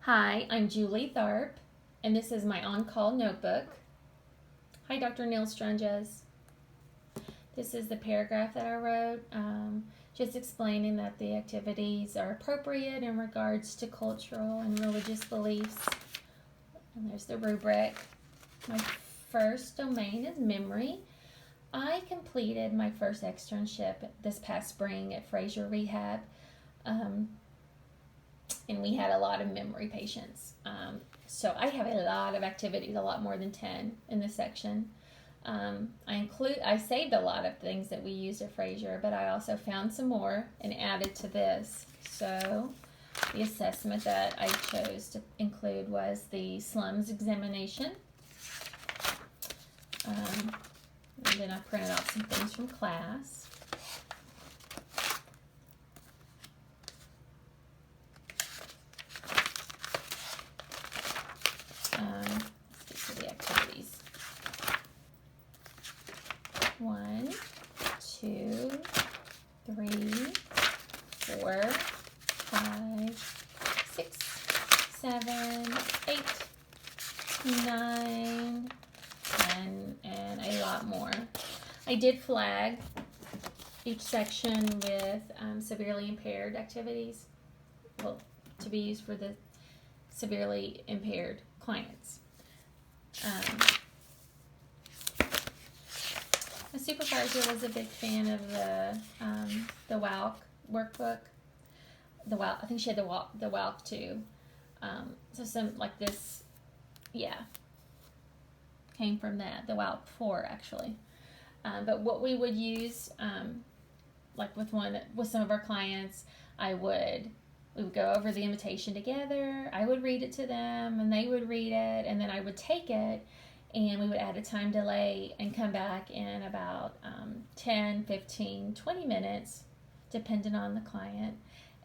Hi, I'm Julie Tharp, and this is my on-call notebook. Hi, Dr. Neil Strunges. This is the paragraph that I wrote, just explaining that the activities are appropriate in regards to cultural and religious beliefs. And there's the rubric. My first domain is memory. I completed my first externship this past spring at Fraser Rehab. And we had a lot of memory patients. So I have a lot of activities, a lot more than 10 in this section. I saved a lot of things that we used at Fraser, but I also found some more and added to this. So the assessment that I chose to include was the slums examination. And then I printed out some things from class. Let's get to the activities. 1, 2, 3, 4, 5, 6, 7, 8, 9, 10, and a lot more. I did flag each section with severely impaired activities, well, to be used for the severely impaired clients. My supervisor was a big fan of the WALC workbook. I think she had the WALC too. So some like this, came from the WALC 4 actually. But what we would use, like with some of our clients, we would go over the invitation together. I would read it to them, and they would read it, and then I would take it, and we would add a time delay and come back in about 10, 15, 20 minutes, depending on the client,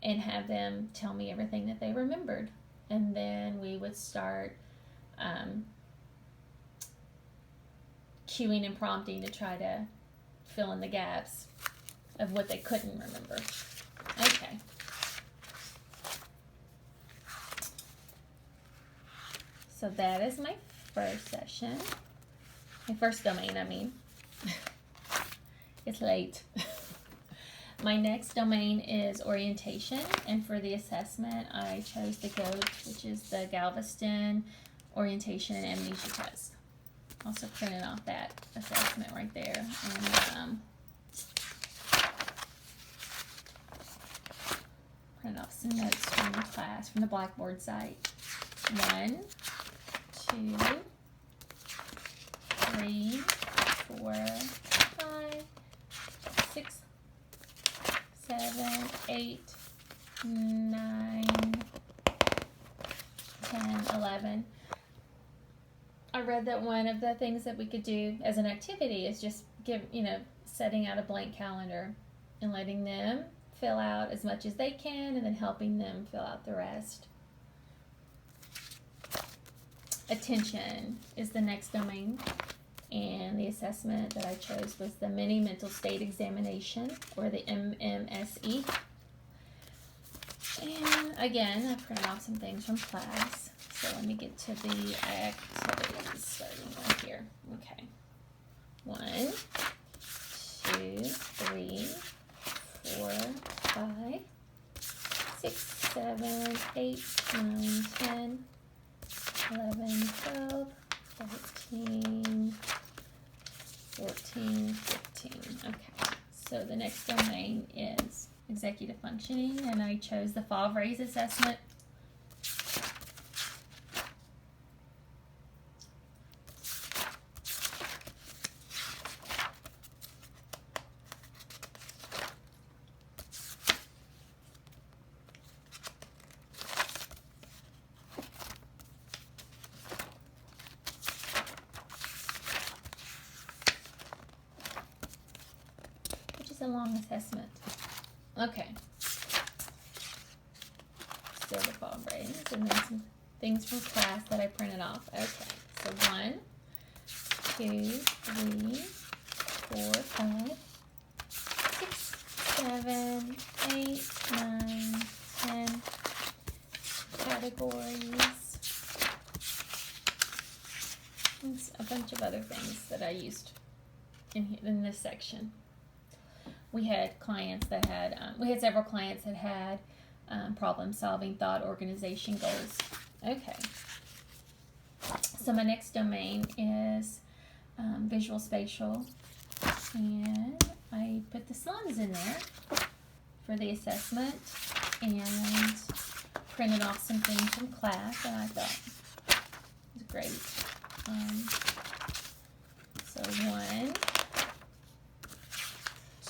and have them tell me everything that they remembered. And then we would start cueing and prompting to try to fill in the gaps of what they couldn't remember. Okay. So that is my first session. My first domain, I mean. It's late. My next domain is orientation, and for the assessment, I chose the GOAT, which is the Galveston Orientation and Amnesia Test. Also printed off that assessment right there. And printed off some notes from the class, from the Blackboard site. 1, 2, 3, 4, 5, 6, 7, 8, 9, 10, 11. I read that one of the things that we could do as an activity is just setting out a blank calendar and letting them fill out as much as they can and then helping them fill out the rest. Attention is the next domain, and the assessment that I chose was the Mini Mental State Examination, or the MMSE. And again, I printed off some things from class. So let me get to the activities starting right here. Okay. 1, 2, 3, 4, 5, 6, 7, 8, 9, 10, 11, 12, 13, 14, 15. Okay. So the next domain is executive functioning, and I chose the Favre's assessment. A long assessment. Okay. Still the Favre's, and then some things from class that I printed off. Okay. So 1, 2, 3, 4, 5, 6, 7, 8, 9, 10. categories. There's a bunch of other things that I used in this section. We had clients that had, we had several clients that had problem solving, thought, organization goals. Okay. So my next domain is visual spatial, and I put the sums in there for the assessment and printed off some things from class, and I thought it was great. So 1,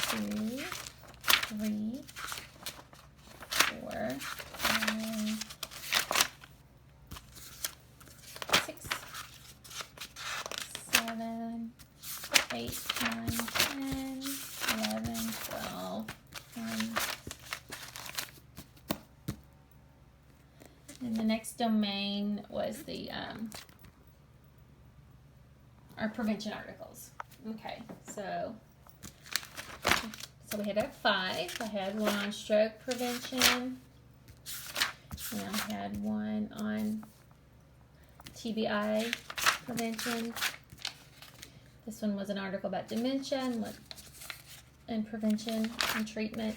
2, 3, 4, 5, 6, 7, 8, 9, 10, 11, 12, and the next domain was the our prevention articles. Okay, so we had 5. I had one on stroke prevention, and I had one on TBI prevention. This one was an article about dementia and prevention and treatment.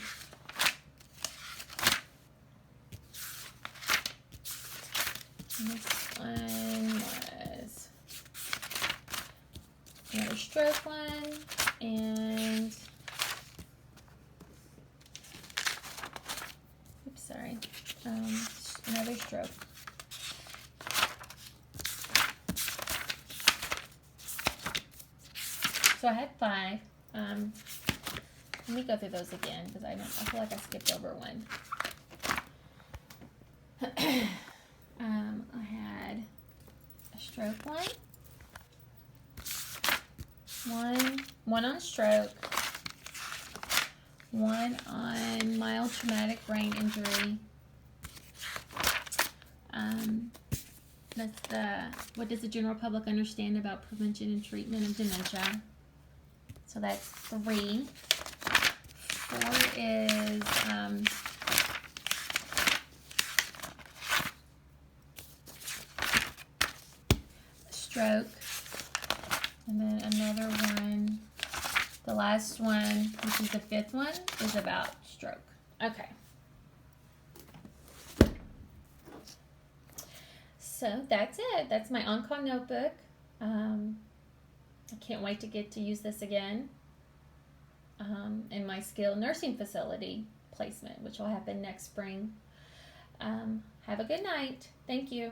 And this one was another stroke one, and another stroke. So I had 5. Let me go through those again because I feel like I skipped over one. I had a stroke one on stroke, one on mild traumatic brain injury. That's what does the general public understand about prevention and treatment of dementia? So that's 3. 4 is stroke, and then another one. The last one, which is the 5th one, is about stroke. Okay. So that's it. That's my on-call notebook. I can't wait to get to use this again in my skilled nursing facility placement, which will happen next spring. Have a good night. Thank you.